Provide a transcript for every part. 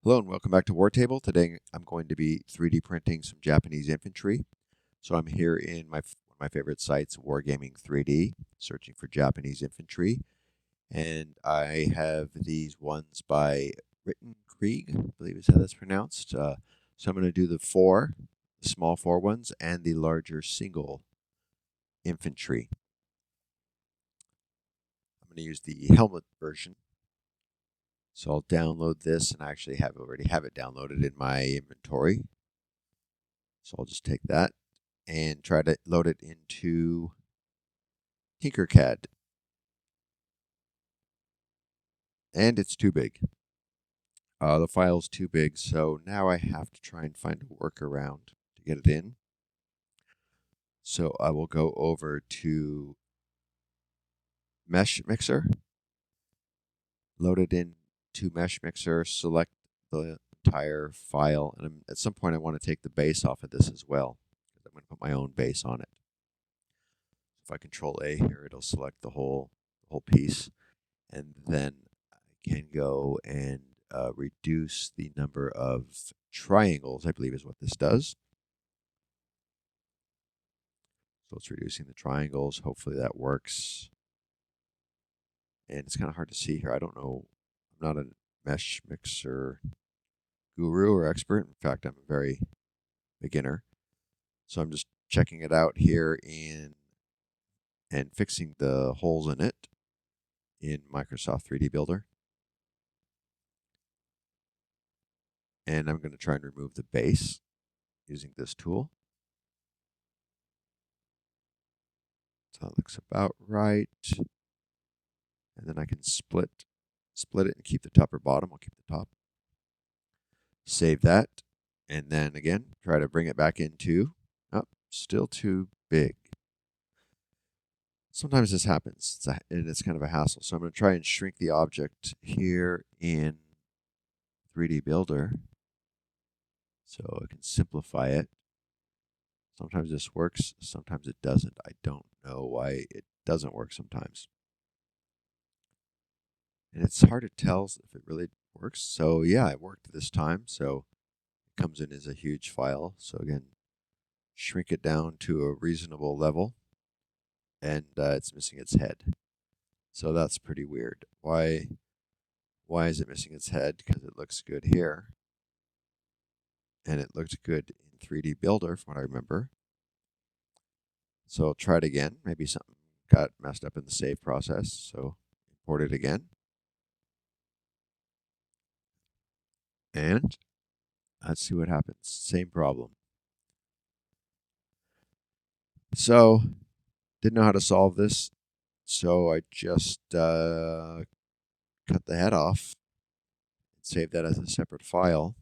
Hello and welcome back to War Table. Today I'm going to be 3D printing some Japanese infantry. So I'm here in one of my favorite sites, Wargaming 3D, searching for Japanese infantry. And I have these ones by Written Krieg, I believe is how that's pronounced. So I'm going to do the small four ones, and the larger single infantry. I'm going to use the helmet version. So I'll download this, and I actually already have it downloaded in my inventory. So I'll just take that and try to load it into Tinkercad. And it's too big. The file's too big, so now I have to try and find a workaround to get it in. So I will go over to Mesh Mixer, load it into Mesh Mixer, select the entire file, and at some point I want to take the base off of this as well, because I'm going to put my own base on it. If I Control A here, it'll select the whole piece, and then I can go and reduce the number of triangles, I believe is what this does. So it's reducing the triangles. Hopefully that works. And it's kind of hard to see here. I don't know. I'm not a mesh mixer guru or expert. In fact, I'm a very beginner. So I'm just checking it out here and fixing the holes in it in Microsoft 3D Builder. And I'm going to try and remove the base using this tool. So that looks about right. And then I can split it and keep the top or bottom. I'll keep the top. Save that. And then again, try to bring it back into, still too big. Sometimes this happens, and it's kind of a hassle. So I'm going to try and shrink the object here in 3D Builder so I can simplify it. Sometimes this works, sometimes it doesn't. I don't know why it doesn't work sometimes. And it's hard to tell if it really works. So yeah, it worked this time. So it comes in as a huge file. So again, shrink it down to a reasonable level. And it's missing its head. So that's pretty weird. Why is it missing its head? Because it looks good here. And it looked good in 3D Builder from what I remember. So I'll try it again. Maybe something got messed up in the save process. So import it again. And let's see what happens. Same problem. So didn't know how to solve this. So I just cut the head off and saved that as a separate file.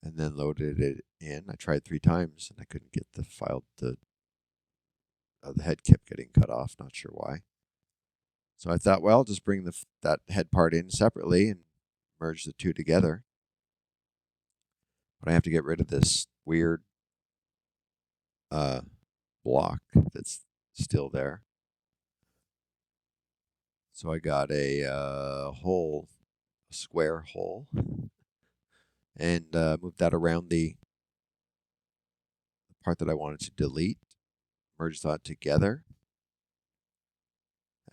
And then loaded it in. I tried 3 times and I couldn't get the file to, the head kept getting cut off. Not sure why. So I thought, well, just bring that head part in separately and merge the two together. But I have to get rid of this weird block that's still there. So I got a square hole, and moved that around the part that I wanted to delete, merge that together,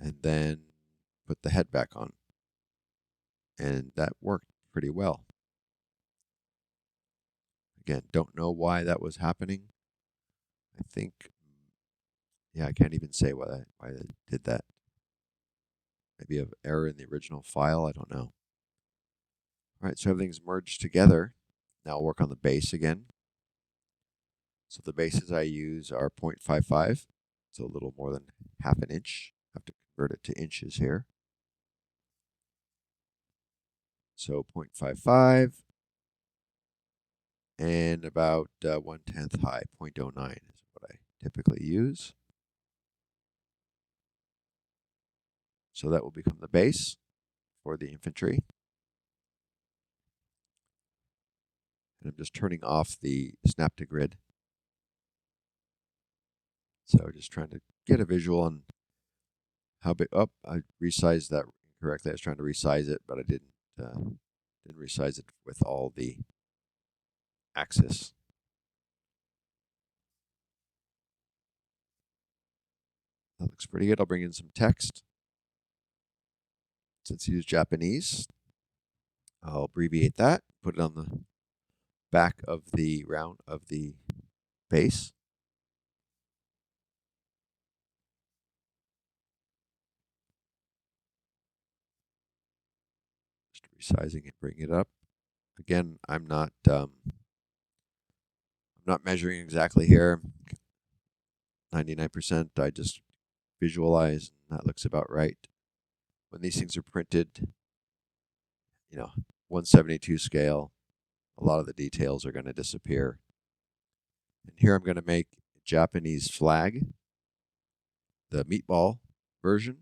and then put the head back on. And that worked pretty well. Again, don't know why that was happening. I think, yeah, I can't even say why I did that. Maybe an error in the original file, I don't know. All right, so everything's merged together. Now I'll work on the base again. So the bases I use are 0.55, so a little more than half an inch. I have to convert it to inches here. So 0.55 and about 1/10 high, 0.09 is what I typically use. So that will become the base for the infantry. And I'm just turning off the snap to grid. So just trying to get a visual on how big. Oh, I resized that correctly. I was trying to resize it, but I didn't resize it with all the axis. That looks pretty good. I'll bring in some text. Since you use Japanese, I'll abbreviate that, put it on the back of the round of the base. Just resizing it, bring it up. Again, I'm not measuring exactly here. 99%, I just visualize, and that looks about right. When these things are printed, 172 scale, a lot of the details are going to disappear. And here I'm going to make a Japanese flag, the meatball version,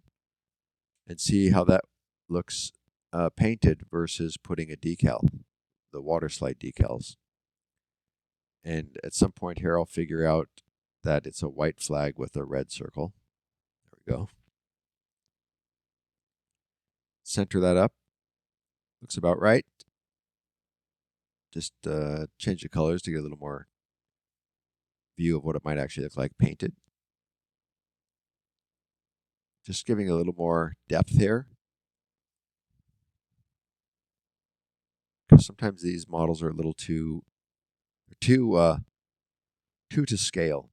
and see how that looks painted versus putting a decal, the water slide decals. And at some point here, I'll figure out that it's a white flag with a red circle. There we go. Center that up. Looks about right. Just change the colors to get a little more view of what it might actually look like painted. Just giving a little more depth here. Because sometimes these models are a little too to scale.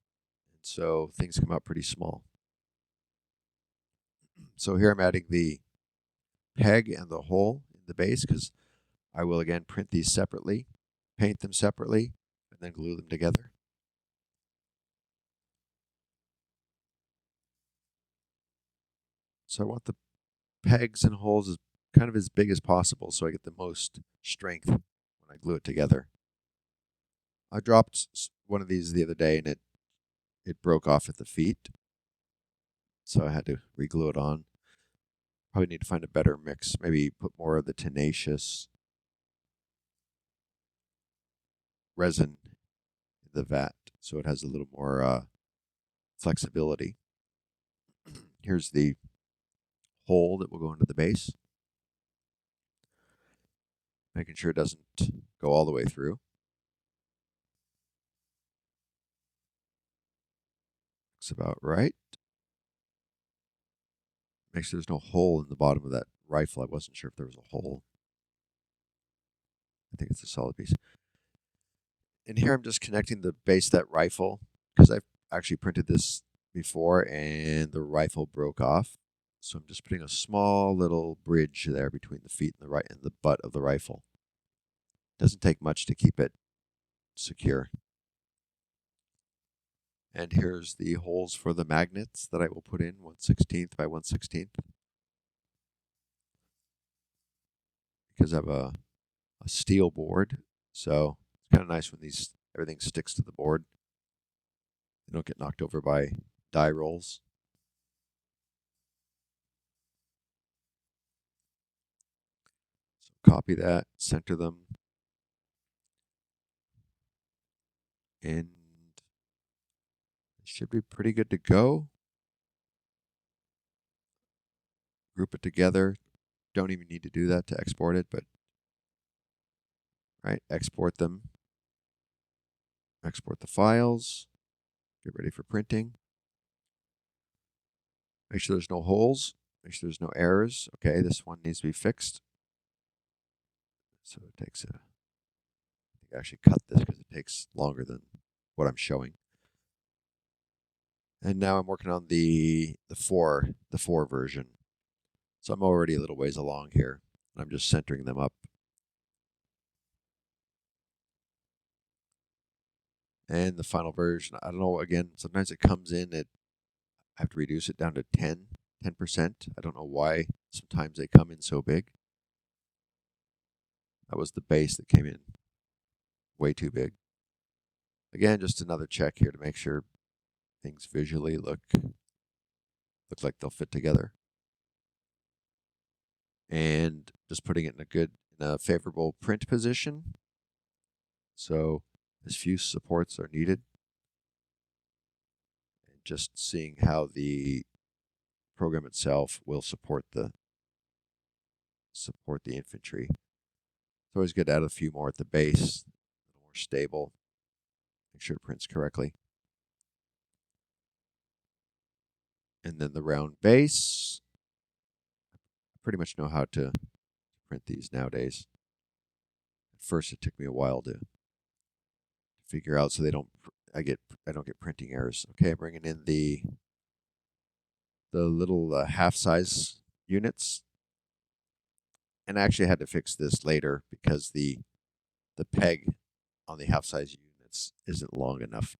And so things come out pretty small. So here I'm adding the peg and the hole in the base because I will again print these separately, paint them separately, and then glue them together. So I want the pegs and holes as kind of as big as possible so I get the most strength when I glue it together. I dropped one of these the other day and it broke off at the feet, so I had to re-glue it on. Probably need to find a better mix. Maybe put more of the tenacious resin in the vat so it has a little more flexibility. Here's the hole that will go into the base. Making sure it doesn't go all the way through. Looks about right. Make sure there's no hole in the bottom of that rifle. I wasn't sure if there was a hole. I think it's a solid piece. And here I'm just connecting the base of that rifle because I've actually printed this before and the rifle broke off. So I'm just putting a small little bridge there between the feet and the butt of the rifle. Doesn't take much to keep it secure. And here's the holes for the magnets that I will put in 1/16 by 1/16. Because I have a steel board, so it's kind of nice when everything sticks to the board. They don't get knocked over by die rolls. So copy that, center them, and it should be pretty good to go. Group it together. Don't even need to do that to export it, but right, export them. Export the files. Get ready for printing. Make sure there's no holes. Make sure there's no errors. Okay, this one needs to be fixed. So it takes I think I actually cut this because it takes longer than what I'm showing. And now I'm working on the 4 version. So I'm already a little ways along here. I'm just centering them up. And the final version, I don't know, again, sometimes it comes in at, I have to reduce it down to 10%. I don't know why sometimes they come in so big. That was the base that came in way too big. Again, just another check here to make sure things visually look like they'll fit together. And just putting it in a favorable print position. So as few supports are needed. And just seeing how the program itself will support the support the infantry. It's always good to add a few more at the base, a little more stable. Make sure it prints correctly. And then the round base. I pretty much know how to print these nowadays. At first, it took me a while to figure out so they don't. I don't get printing errors. Okay, I'm bringing in the little half-size units, and I actually had to fix this later because the peg on the half-size units isn't long enough.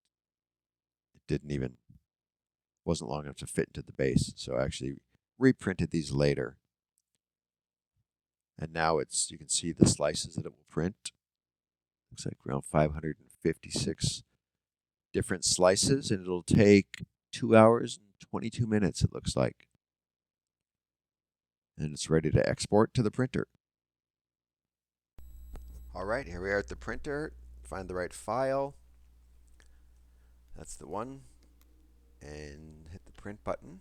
Wasn't long enough to fit into the base, so I actually reprinted these later. And now you can see the slices that it will print. Looks like around 556 different slices, and it'll take 2 hours and 22 minutes, it looks like. And it's ready to export to the printer. All right, here we are at the printer. Find the right file. That's the one. And hit the print button.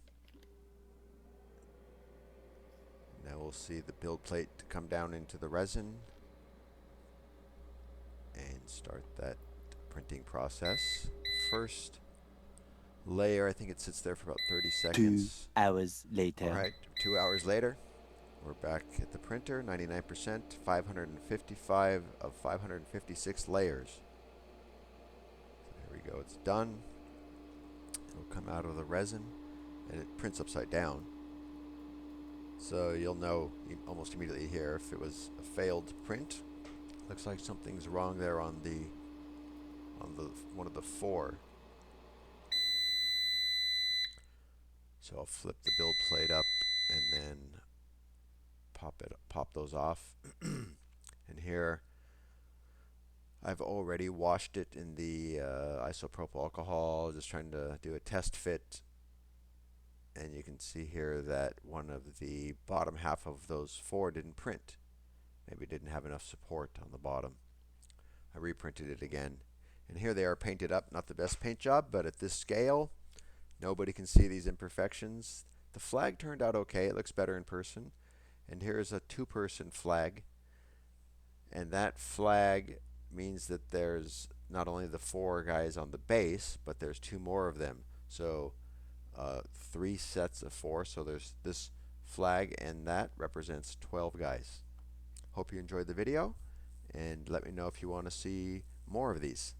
Now we'll see the build plate come down into the resin and start that printing process. First layer, I think it sits there for about 30 seconds. 2 hours later. All right, 2 hours later, we're back at the printer, 99%, 555 of 556 layers. So here we go, it's done. It'll come out of the resin, and it prints upside down. So you'll know almost immediately here if it was a failed print. Looks like something's wrong there on the one of the 4. So I'll flip the build plate up and then pop those off. And here I've already washed it in the isopropyl alcohol, just trying to do a test fit. And you can see here that one of the bottom half of those 4 didn't print. Maybe it didn't have enough support on the bottom. I reprinted it again. And here they are painted up. Not the best paint job, but at this scale, nobody can see these imperfections. The flag turned out okay. It looks better in person. And here's a 2-person flag. And that flag means that there's not only the 4 guys on the base, but there's 2 more of them. So 3 sets of 4. So there's this flag, and that represents 12 guys. Hope you enjoyed the video, and let me know if you want to see more of these.